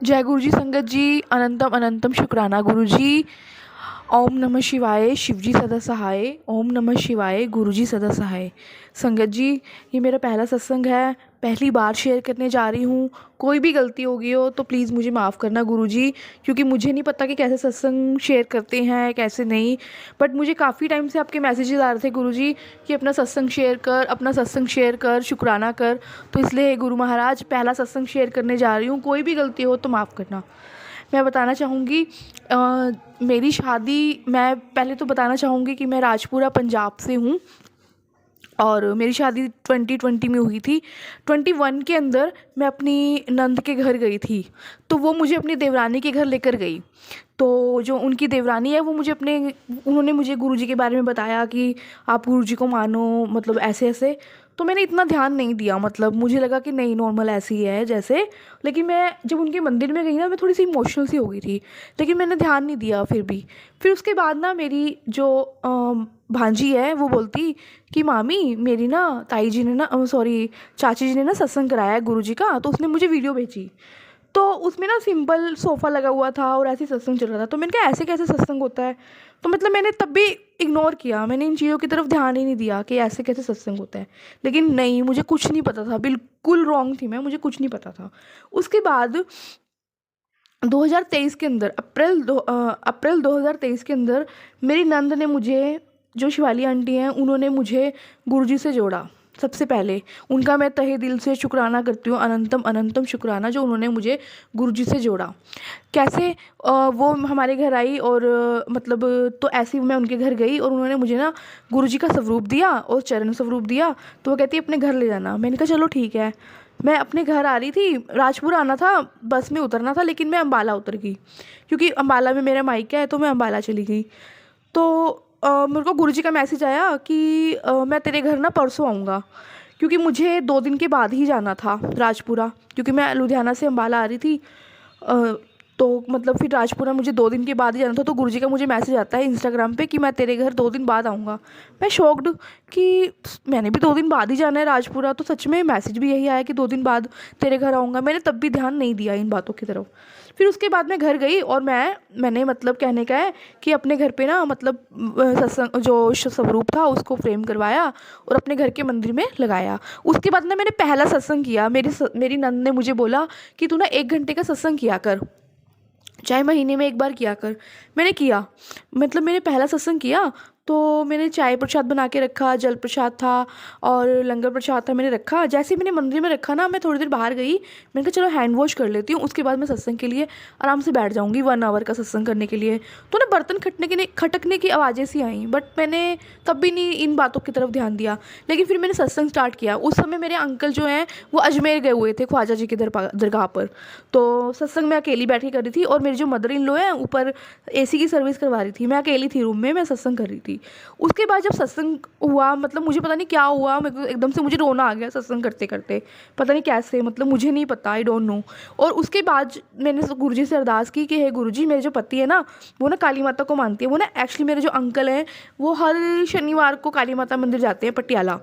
जय गुरु जी। संगत जी, अनंतम अनंतम शुक्राना गुरु जी। ओम नमः शिवाय, शिव जी सदा सहाय। ओम नमः शिवाय, गुरु जी सदा सहाय। संगत जी, ये मेरा पहला सत्संग है, पहली बार शेयर करने जा रही हूँ। कोई भी गलती हो गई हो तो प्लीज़ मुझे माफ़ करना गुरु जी, क्योंकि मुझे नहीं पता कि कैसे सत्संग शेयर करते हैं कैसे नहीं। बट मुझे काफ़ी टाइम से आपके मैसेजेस आ रहे थे गुरु जी कि अपना सत्संग शेयर कर, अपना सत्संग शेयर कर, शुक्राना कर। तो इसलिए गुरु महाराज पहला सत्संग शेयर करने जा रही हूँ। कोई भी गलती हो तो माफ़ करना। मैं बताना चाहूँगी, मेरी शादी, मैं पहले तो बताना चाहूँगी कि मैं राजपुरा पंजाब से हूँ और मेरी शादी 2020 में हुई थी। 21 के अंदर मैं अपनी नंद के घर गई थी, तो वो मुझे अपनी देवरानी के घर लेकर गई। तो जो उनकी देवरानी है वो मुझे उन्होंने मुझे गुरुजी के बारे में बताया कि आप गुरुजी को मानो, मतलब ऐसे ऐसे। तो मैंने इतना ध्यान नहीं दिया, मतलब मुझे लगा कि नहीं नॉर्मल ऐसी ही है जैसे। लेकिन मैं जब उनके मंदिर में गई ना, मैं थोड़ी सी इमोशनल सी हो गई थी, लेकिन मैंने ध्यान नहीं दिया फिर भी। फिर उसके बाद ना मेरी जो भांजी है वो बोलती कि मामी मेरी ना ताई जी ने ना, सॉरी चाची जी ने ना सत्संग कराया है गुरुजी का, तो उसने मुझे वीडियो भेजी। तो उसमें ना सिंपल सोफ़ा लगा हुआ था और ऐसे ही सत्संग चल रहा था। तो मैंने कहा ऐसे कैसे सत्संग होता है। तो मतलब मैंने तब भी इग्नोर किया, मैंने इन चीज़ों की तरफ ध्यान ही नहीं दिया कि ऐसे कैसे सत्संग होता है। लेकिन नहीं, मुझे कुछ नहीं पता था, बिल्कुल रॉन्ग थी मैं, मुझे कुछ नहीं पता था। उसके बाद 2023 के अंदर अप्रैल 2023 के अंदर मेरी नंद ने मुझे, जो शिवाली आंटी हैं, उन्होंने मुझे गुरुजी से जोड़ा। सबसे पहले उनका मैं तहे दिल से शुक्राना करती हूँ, अनंतम अनंतम शुक्राना, जो उन्होंने मुझे गुरुजी से जोड़ा। कैसे, वो हमारे घर आई और मतलब तो ऐसे ही मैं उनके घर गई और उन्होंने मुझे ना गुरुजी का स्वरूप दिया और चरण स्वरूप दिया। तो वो कहती है अपने घर ले जाना। मैंने कहा चलो ठीक है। मैं अपने घर आ रही थी, राजपुर आना था, बस में उतरना था, लेकिन मैं अम्बाला उतर गई क्योंकि अम्बाला में मेरा मायका है, तो मैं अम्बाला चली गई। तो मेरे को गुरुजी का मैसेज आया कि मैं तेरे घर ना परसों आऊँगा, क्योंकि मुझे 2 दिन के बाद ही जाना था राजपुरा, क्योंकि मैं लुधियाना से अम्बाला आ रही थी। तो मतलब फिर राजपुरा मुझे 2 दिन के बाद ही जाना था। तो गुरुजी का मुझे मैसेज आता है इंस्टाग्राम पे कि मैं तेरे घर 2 दिन बाद आऊँगा। मैं शॉक्ड कि मैंने भी 2 दिन बाद ही जाना है राजपुरा, तो सच में मैसेज भी यही आया कि 2 दिन बाद तेरे घर आऊँगा। मैंने तब भी ध्यान नहीं दिया इन बातों की तरफ। फिर उसके बाद मैं घर गई और मैंने मतलब कहने का है कि अपने घर पे ना, मतलब सत्संग जो स्वरूप था उसको फ्रेम करवाया और अपने घर के मंदिर में लगाया। उसके बाद ना मैंने पहला सत्संग किया। मेरी नंद ने मुझे बोला कि तू ना 1 घंटे का सत्संग किया कर, चाहे महीने में एक बार किया कर। मैंने किया, मतलब मैंने पहला सत्संग किया। तो मैंने चाय प्रसाद बना के रखा, जल प्रसाद था और लंगर प्रसाद था, मैंने रखा। जैसे ही मैंने मंदिर में रखा ना, मैं थोड़ी देर बाहर गई, मैंने कहा चलो हैंड वॉश कर लेती हूँ, उसके बाद मैं सत्संग के लिए आराम से बैठ जाऊँगी 1 आवर का सत्संग करने के लिए। तो ना बर्तन खटकने की आवाज़ें सी आई, बट मैंने तब भी नहीं इन बातों की तरफ ध्यान दिया। लेकिन फिर मैंने सत्संग स्टार्ट किया। उस समय मेरे अंकल जो हैं वो अजमेर गए हुए थे ख्वाजा जी की दरगाह पर। तो सत्संग मैं अकेली बैठ के कर रही थी और मेरी जो मदर इन लॉ है ऊपर एसी की सर्विस करवा रही थी। मैं अकेली थी रूम में, मैं सत्संग कर रही थी। उसके बाद जब सत्संग हुआ, मतलब मुझे पता नहीं क्या हुआ, मेरे को एकदम से मुझे रोना आ गया सत्संग करते करते, पता नहीं कैसे, मतलब मुझे नहीं पता, आई डोंट नो। और उसके बाद मैंने गुरुजी से अरदास की कि हे गुरुजी, मेरे जो पति है ना वो ना काली माता को मानती है। वो ना एक्चुअली मेरे जो अंकल हैं वो हर शनिवार को काली माता मंदिर जाते हैं पटियाला।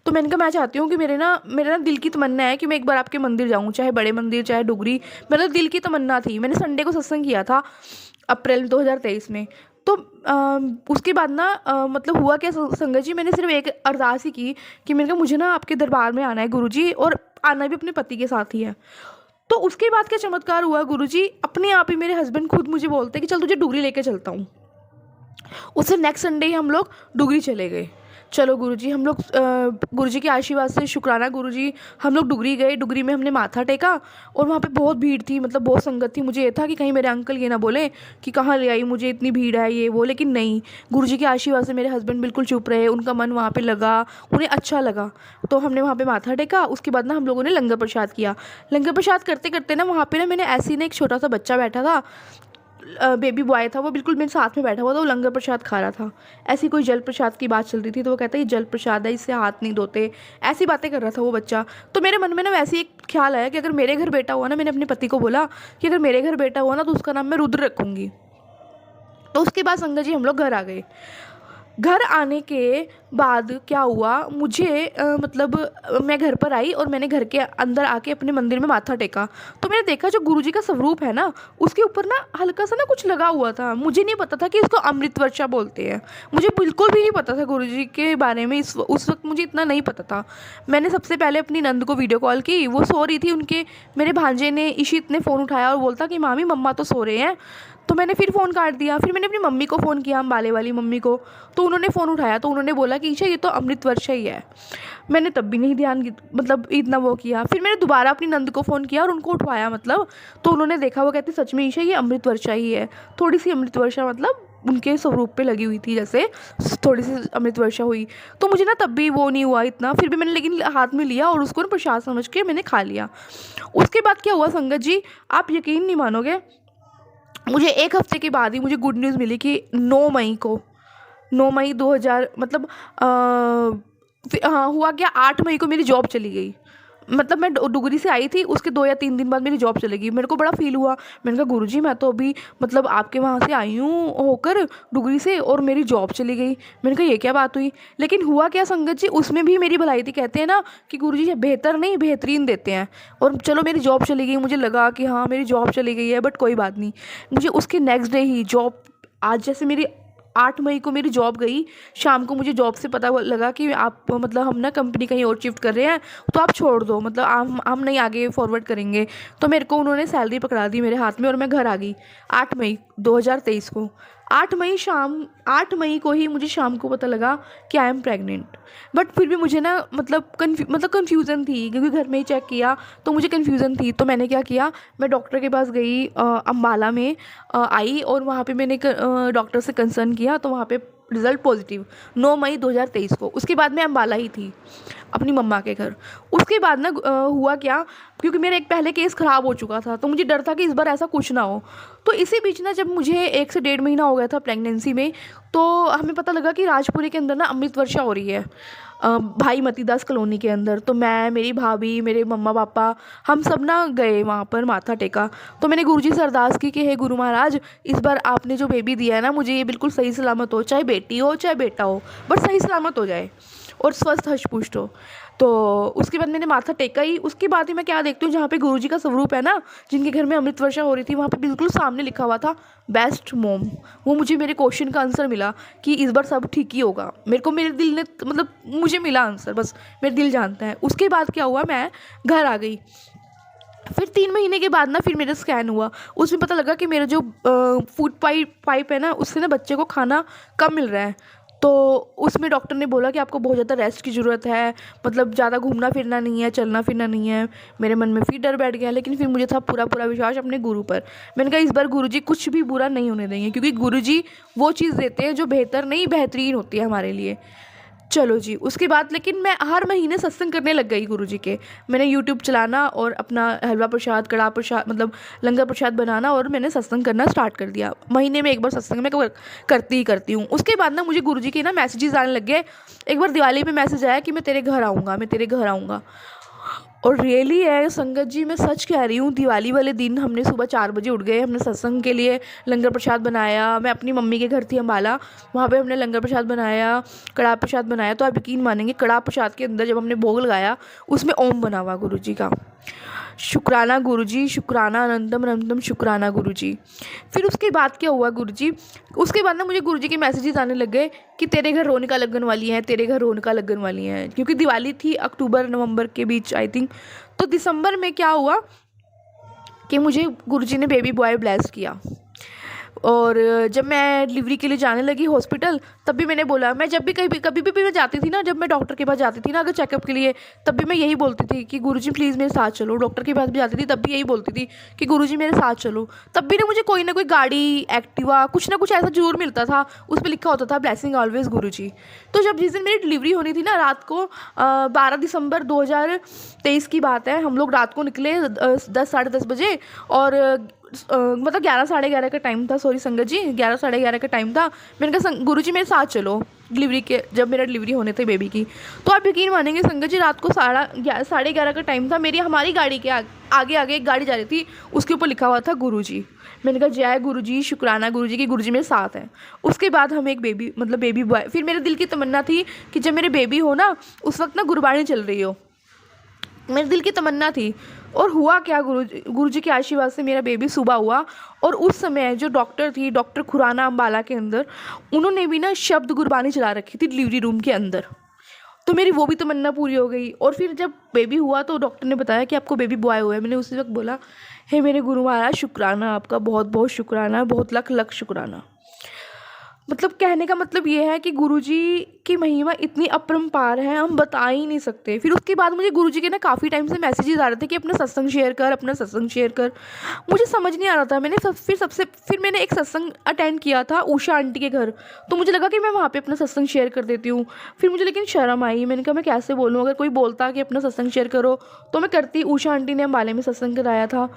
तो मैंने कहा मैं चाहती हूँ कि मेरे ना दिल की तमन्ना है कि मैं एक बार आपके मंदिर जाऊँ, चाहे बड़े मंदिर चाहे डुगरी। मेरा दिल की तमन्ना थी। मैंने संडे को सत्संग किया था अप्रैल 2023 में। तो उसके बाद ना मतलब हुआ क्या संगत जी, मैंने सिर्फ एक अरदास ही की कि मैंने कहा मुझे ना आपके दरबार में आना है गुरुजी, और आना भी अपने पति के साथ ही है। तो उसके बाद क्या चमत्कार हुआ गुरुजी, अपने आप ही मेरे हस्बैंड खुद मुझे बोलते कि चल तुझे डुगरी लेके चलता हूँ। उससे नेक्स्ट संडे ही हम लोग डुगरी चले गए। चलो गुरुजी, हम लोग गुरुजी के आशीर्वाद से, शुक्राना गुरुजी, हम लोग डुगरी गए। डुगरी में हमने माथा टेका और वहाँ पे बहुत भीड़ थी, मतलब बहुत संगत थी। मुझे ये था कि कहीं मेरे अंकल ये ना बोले कि कहाँ ले आई मुझे, इतनी भीड़ है ये वो, लेकिन नहीं, गुरुजी के आशीर्वाद से मेरे हस्बैंड बिल्कुल चुप रहे, उनका मन वहाँ पे लगा, उन्हें अच्छा लगा। तो हमने वहाँ पे माथा टेका। उसके बाद ना हम लोगों ने लंगर प्रसाद किया। लंगर प्रसाद करते करते ना वहाँ पे ना मैंने ऐसे ही ना, एक छोटा सा बच्चा बैठा था, बेबी बॉय था, वो बिल्कुल मेरे साथ में बैठा हुआ था, वो लंगर प्रसाद खा रहा था। ऐसी कोई जल प्रसाद की बात चल रही थी, तो वो कहता है ये जल प्रसाद है, इससे हाथ नहीं धोते, ऐसी बातें कर रहा था वो बच्चा। तो मेरे मन में ना वैसे ही एक ख्याल आया कि अगर मेरे घर बेटा हुआ ना, मैंने अपने पति को बोला कि अगर मेरे घर बेटा हुआ ना तो उसका नाम मैं रुद्र रखूँगी। तो उसके बाद संगत जी हम लोग घर आ गए। घर आने के बाद क्या हुआ, मुझे मतलब मैं घर पर आई और मैंने घर के अंदर आके अपने मंदिर में माथा टेका। तो मैंने देखा जो गुरुजी का स्वरूप है ना, उसके ऊपर ना हल्का सा ना कुछ लगा हुआ था। मुझे नहीं पता था कि इसको अमृत वर्षा बोलते हैं। मुझे बिल्कुल भी नहीं पता था गुरुजी के बारे में, उस वक्त मुझे इतना नहीं पता था। मैंने सबसे पहले अपनी नंद को वीडियो कॉल की, वो सो रही थी। उनके मेरे भांजे ने, इशित ने फ़ोन उठाया और बोलता कि मामी मम्मा तो सो रहे हैं। तो मैंने फिर फ़ोन काट दिया। फिर मैंने अपनी मम्मी को फ़ोन किया, अम्बाले वाली मम्मी को। तो उन्होंने फ़ोन उठाया तो उन्होंने बोला कि ईशा ये तो अमृत वर्षा ही है। मैंने तब भी नहीं ध्यान मतलब इतना वो किया। फिर मैंने दोबारा अपनी नंद को फ़ोन किया और उनको उठवाया मतलब। तो उन्होंने देखा, वो कहती सच में ईशा ये अमृत वर्षा ही है। थोड़ी सी अमृत वर्षा मतलब उनके स्वरूप पे लगी हुई थी, जैसे थोड़ी सी अमृत वर्षा हुई। तो मुझे ना तब भी वो नहीं हुआ इतना। फिर भी मैंने लेकिन हाथ में लिया और उसको ना प्रसाद समझ के मैंने खा लिया। उसके बाद क्या हुआ संगत जी, आप यकीन नहीं मानोगे, मुझे एक हफ्ते के बाद ही मुझे गुड न्यूज़ मिली कि 9 मई 2000 मतलब हाँ हुआ क्या, 8 मई को मेरी जॉब चली गई। मतलब मैं डुगरी से आई थी, उसके 2 या 3 दिन बाद मेरी जॉब चली गई। मेरे को बड़ा फील हुआ। मैंने कहा गुरुजी मैं तो अभी मतलब आपके वहाँ से आई हूँ होकर डुगरी से, और मेरी जॉब चली गई। मैंने कहा ये क्या बात हुई। लेकिन हुआ क्या संगत जी, उसमें भी मेरी भलाई थी। कहते हैं ना कि गुरुजी बेहतर नहीं बेहतरीन देते हैं। और चलो मेरी जॉब चली गई, मुझे लगा कि हाँ मेरी जॉब चली गई है, बट कोई बात नहीं। मुझे उसके नेक्स्ट डे ही जॉब, आज जैसे मेरी 8 मई को मेरी जॉब गई, शाम को मुझे जॉब से पता लगा कि आप मतलब हम ना कंपनी कहीं और शिफ्ट कर रहे हैं, तो आप छोड़ दो, मतलब हम नहीं आगे फॉरवर्ड करेंगे। तो मेरे को उन्होंने सैलरी पकड़ा दी मेरे हाथ में और मैं घर आ गई 8 मई 2023 को। 8 मई को ही मुझे शाम को पता लगा कि आई एम प्रेग्नेंट। बट फिर भी मुझे ना मतलब कन्फ्यूज़न थी, क्योंकि घर में ही चेक किया तो मुझे कन्फ्यूज़न थी। तो मैंने क्या किया, मैं डॉक्टर के पास गई, अम्बाला में आई, और वहाँ पे मैंने डॉक्टर से कंसर्न किया। तो वहाँ पे रिज़ल्ट पॉजिटिव 9 मई 2023 को। उसके बाद मैं अम्बाला ही थी अपनी मम्मा के घर। उसके बाद ना हुआ क्या, क्योंकि मेरा एक पहले केस ख़राब हो चुका था, तो मुझे डर था कि इस बार ऐसा कुछ ना हो। तो इसी बीच ना जब मुझे 1 से 1.5 महीना हो गया था प्रेगनेंसी में, तो हमें पता लगा कि राजपुरी के अंदर ना अमृत वर्षा हो रही है, भाई मतीदास कॉलोनी के अंदर। तो मैं, मेरी भाभी, मेरे मम्मा पापा, हम सब ना गए वहाँ पर, माथा टेका। तो मैंने गुरुजी से अरदास की कि हे गुरु महाराज, इस बार आपने जो बेबी दिया है ना मुझे, ये बिल्कुल सही सलामत हो, चाहे बेटी हो चाहे बेटा हो, बस सही सलामत हो जाए और स्वस्थ हष्ट पुष्ट हो। तो उसके बाद मैंने माथा टेका ही। उसके बाद ही मैं क्या देखती हूँ, जहाँ पे गुरुजी का स्वरूप है ना, जिनके घर में अमृत वर्षा हो रही थी, वहाँ पे बिल्कुल सामने लिखा हुआ था बेस्ट मोम। वो मुझे मेरे क्वेश्चन का आंसर मिला कि इस बार सब ठीक ही होगा। मेरे को मेरे दिल ने मतलब मुझे मिला आंसर, बस मेरे दिल जानता है। उसके बाद क्या हुआ, मैं घर आ गई। फिर 3 महीने के बाद ना फिर मेरा स्कैन हुआ, उसमें पता लगा कि मेरा जो फूड पाइप है ना, उससे ना बच्चे को खाना कम मिल रहा है। तो उसमें डॉक्टर ने बोला कि आपको बहुत ज़्यादा रेस्ट की ज़रूरत है, मतलब ज़्यादा घूमना फिरना नहीं है, चलना फिरना नहीं है। मेरे मन में फिर डर बैठ गया, लेकिन फिर मुझे था पूरा विश्वास अपने गुरु पर। मैंने कहा इस बार गुरुजी कुछ भी बुरा नहीं होने देंगे, क्योंकि गुरुजी वो चीज़ देते हैं जो बेहतर नहीं बेहतरीन होती है हमारे लिए। चलो जी, उसके बाद लेकिन मैं हर महीने सत्संग करने लग गई गुरुजी के। मैंने यूट्यूब चलाना और अपना हलवा प्रसाद, कड़ा प्रसाद, मतलब लंगर प्रसाद बनाना, और मैंने सत्संग करना स्टार्ट कर दिया। महीने में एक बार सत्संग मैं करती ही करती हूँ। उसके बाद ना मुझे गुरुजी के ना मैसेजेस आने लग गए। एक बार दिवाली पे मैसेज आया कि मैं तेरे घर आऊँगा, मैं तेरे घर आऊँगा। और रियली है संगत जी, मैं सच कह रही हूँ, दिवाली वाले दिन हमने सुबह 4 बजे उठ गए, हमने सत्संग के लिए लंगर प्रसाद बनाया। मैं अपनी मम्मी के घर थी अम्बाला, वहाँ पे हमने लंगर प्रसाद बनाया, कड़ा प्रसाद बनाया। तो आप यकीन मानेंगे, कड़ा प्रसाद के अंदर जब हमने भोग लगाया, उसमें ओम बना हुआ गुरुजी का। शुक्राना गुरुजी, शुक्राना अनंतम अनंतम, शुक्राना गुरुजी। फिर उसके बाद क्या हुआ गुरुजी, उसके बाद ना मुझे गुरुजी के मैसेजेस आने लग गए कि तेरे घर रौनका लगन वाली है, तेरे घर रौनका लगन वाली है। क्योंकि दिवाली थी अक्टूबर नवंबर के बीच आई थिंक। तो दिसंबर में क्या हुआ कि मुझे गुरुजी ने बेबी बॉय ब्लेस किया। और जब मैं डिलीवरी के लिए जाने लगी हॉस्पिटल, तब भी मैंने बोला, मैं जब भी कभी भी मैं जाती थी ना, जब मैं डॉक्टर के पास जाती थी ना अगर चेकअप के लिए, तब भी मैं यही बोलती थी कि गुरुजी प्लीज़ मेरे साथ चलो। डॉक्टर के पास भी जाती थी तब भी यही बोलती थी कि गुरुजी मेरे साथ चलो। तब भी ना कोई गाड़ी, एक्टिवा, कुछ ना कुछ ऐसा जरूर मिलता था, उस पर लिखा होता था ब्लेसिंग ऑलवेज गुरुजी। तो जब जिस दिन मेरी डिलीवरी होनी थी ना, रात को 12 दिसंबर 2023 की बात है, हम लोग रात को निकले 10 साढ़े 10 बजे, और मतलब 11 साढ़े 11 का टाइम था, सॉरी संगत जी, 11 साढ़े 11 का टाइम था। मैंने कहा गुरुजी मेरे साथ चलो डिलीवरी के, जब मेरा डिलीवरी होने थे बेबी की। तो आप यकीन मानेंगे संगत जी, रात को साढ़े 11 का टाइम था। हमारी गाड़ी के आगे आगे एक गाड़ी जा रही थी, उसके ऊपर लिखा हुआ था गुरुजी। मैंने कहा जय गुरुजी, शुक्राना गुरुजी कि गुरुजी मेरे साथ हैं। उसके बाद हमें एक बेबी बॉय, फिर मेरे दिल की तमन्ना थी कि जब मेरे बेबी हो ना, उस वक्त ना गुरबाणी चल रही हो, मेरे दिल की तमन्ना थी। और हुआ क्या, गुरुजी के आशीर्वाद से मेरा बेबी सुबह हुआ। और उस समय जो डॉक्टर थी, डॉक्टर खुराना अम्बाला के अंदर, उन्होंने भी ना शब्द गुरबानी चला रखी थी डिलीवरी रूम के अंदर। तो मेरी वो भी तमन्ना पूरी हो गई। और फिर जब बेबी हुआ तो डॉक्टर ने बताया कि आपको बेबी बॉय हुआ है। मैंने उसी वक्त बोला, हे मेरे गुरु महाराज, शुक्राना आपका, बहुत बहुत शुक्राना, बहुत लख लख शुक्राना। मतलब कहने का मतलब ये है कि गुरुजी की महिमा इतनी अपरंपार है, हम बता ही नहीं सकते। फिर उसके बाद मुझे गुरुजी के ना काफ़ी टाइम से मैसेजेस आ रहे थे कि अपना सत्संग शेयर कर, अपना सत्संग शेयर कर। मुझे समझ नहीं आ रहा था। फिर मैंने एक सत्संग अटेंड किया था उषा आंटी के घर। तो मुझे लगा कि मैं वहाँ पे अपना सत्संग शेयर कर देती हूँ। फिर मुझे लेकिन शर्म आई। मैंने कहा मैं कैसे बोलूँ, अगर कोई बोलता कि अपना सत्संग शेयर करो तो मैं करती। उषा आंटी ने अम्बाले में सत्संग कराया था,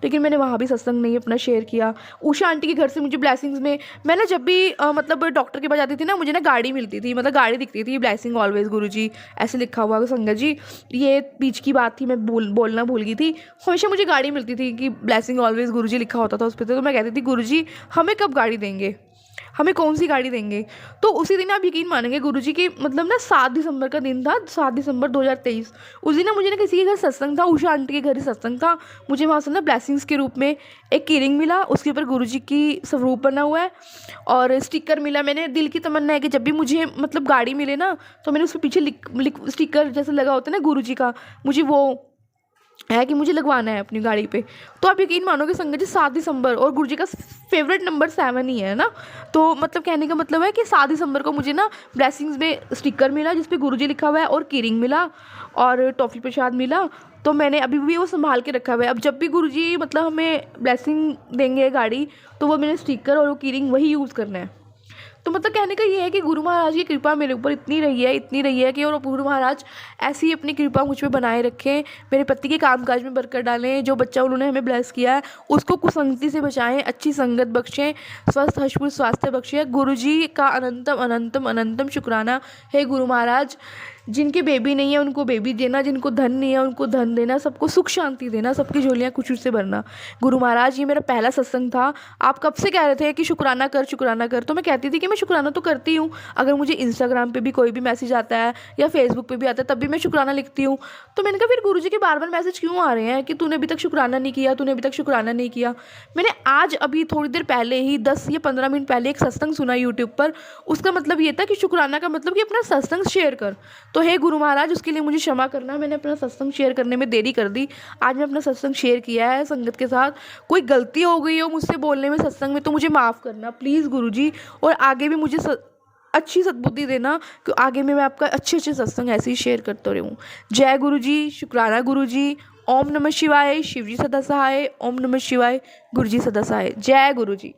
लेकिन मैंने वहाँ भी सत्संग नहीं अपना शेयर किया। उषा आंटी के घर से मुझे ब्लेसिंग्स में, मैंने जब भी मतलब डॉक्टर के पास जाती थी ना, मुझे ना गाड़ी मिलती थी, मतलब गाड़ी दिखती थी, ब्लेसिंग ऑलवेज गुरुजी ऐसे लिखा हुआ। संगत जी ये बीच की बात थी, मैं बोलना भूल गई थी। हमेशा मुझे गाड़ी मिलती थी कि ब्लेसिंग ऑलवेज गुरुजी लिखा होता था उस पर। तो मैं कहती थी गुरुजी हमें कब गाड़ी देंगे, हमें कौन सी गाड़ी देंगे। तो उसी दिन आप यकीन मानेंगे, गुरुजी की मतलब ना 7 दिसंबर का दिन था, 7 दिसंबर 2023। उस दिन ना मुझे ना किसी के घर सत्संग था, उषा आंटी के घर ही सत्संग था। मुझे वहाँ से ना ब्लेसिंग्स के रूप में एक कीरिंग मिला, उसके ऊपर गुरुजी की स्वरूप बना हुआ है और स्टिकर मिला। मैंने दिल की तमन्ना है कि जब भी मुझे मतलब गाड़ी मिले ना, तो मैंने उसके पीछे स्टिकर जैसे लगा होता है ना गुरुजी का, मुझे वो है कि मुझे लगवाना है अपनी गाड़ी पे। तो आप यकीन मानोगे संगत जी, 7 दिसंबर, और गुरुजी का फेवरेट नंबर 7 ही है ना। तो मतलब कहने का मतलब है कि 7 दिसंबर को मुझे ना ब्लेसिंग्स में स्टिकर मिला जिस पे गुरुजी लिखा हुआ है, और कीरिंग मिला और टॉफ़ी प्रसाद मिला। तो मैंने अभी भी वो संभाल के रखा हुआ है। अब जब भी गुरुजी मतलब हमें ब्लेसिंग देंगे गाड़ी, तो वो मेरे स्टिकर और वो कीरिंग वही यूज़ करना है। तो मतलब कहने का ये है कि गुरु महाराज की कृपा मेरे ऊपर इतनी रही है कि, और गुरु महाराज ऐसी अपनी कृपा मुझ पे बनाए रखें, मेरे पति के कामकाज में बरकत डालें। जो बच्चा उन्होंने हमें ब्लेस किया है उसको कुसंगति से बचाएं, अच्छी संगत बख्शें, स्वस्थ हष्पुष्ट स्वास्थ्य बख्शें। गुरु जी का अनंतम अनंतम अनंतम शुक्राना है गुरु महाराज। जिनके बेबी नहीं है उनको बेबी देना, जिनको धन नहीं है उनको धन देना, सबको सुख शांति देना, सबकी झोलियाँ खुशी से भरना। गुरु महाराज ये मेरा पहला सत्संग था। आप कब से कह रहे थे कि शुक्राना कर शुक्राना कर, तो मैं कहती थी कि मैं शुक्राना तो करती हूँ। अगर मुझे इंस्टाग्राम पे भी कोई भी मैसेज आता है या फेसबुक पे भी आता है तब भी मैं शुक्राना लिखती हूँ। तो मैंने कहा फिर गुरुजी के बार बार मैसेज क्यों आ रहे हैं कि तूने अभी तक शुक्राना नहीं किया, तूने अभी तक शुक्राना नहीं किया। मैंने आज अभी थोड़ी देर पहले ही 10 या 15 मिनट पहले एक सत्संग सुना यूट्यूब पर। उसका मतलब ये था कि शुक्राना का मतलब कि अपना सत्संग शेयर कर। तो हे गुरु महाराज उसके लिए मुझे क्षमा करना, मैंने अपना सत्संग शेयर करने में देरी कर दी। आज मैं अपना सत्संग शेयर किया है संगत के साथ। कोई गलती हो गई हो मुझसे बोलने में सत्संग में तो मुझे माफ़ करना प्लीज़ गुरुजी, और आगे भी मुझे अच्छी सद्बुद्धि देना कि आगे में मैं आपका अच्छे अच्छे सत्संग ऐसे ही शेयर करते रहूँ। जय गुरुजी, शुक्राना गुरुजी। ओम नमः शिवाय, शिवजी सदा सहाय। ओम नमः शिवाय, गुरुजी सदा सहाय। जय गुरुजी।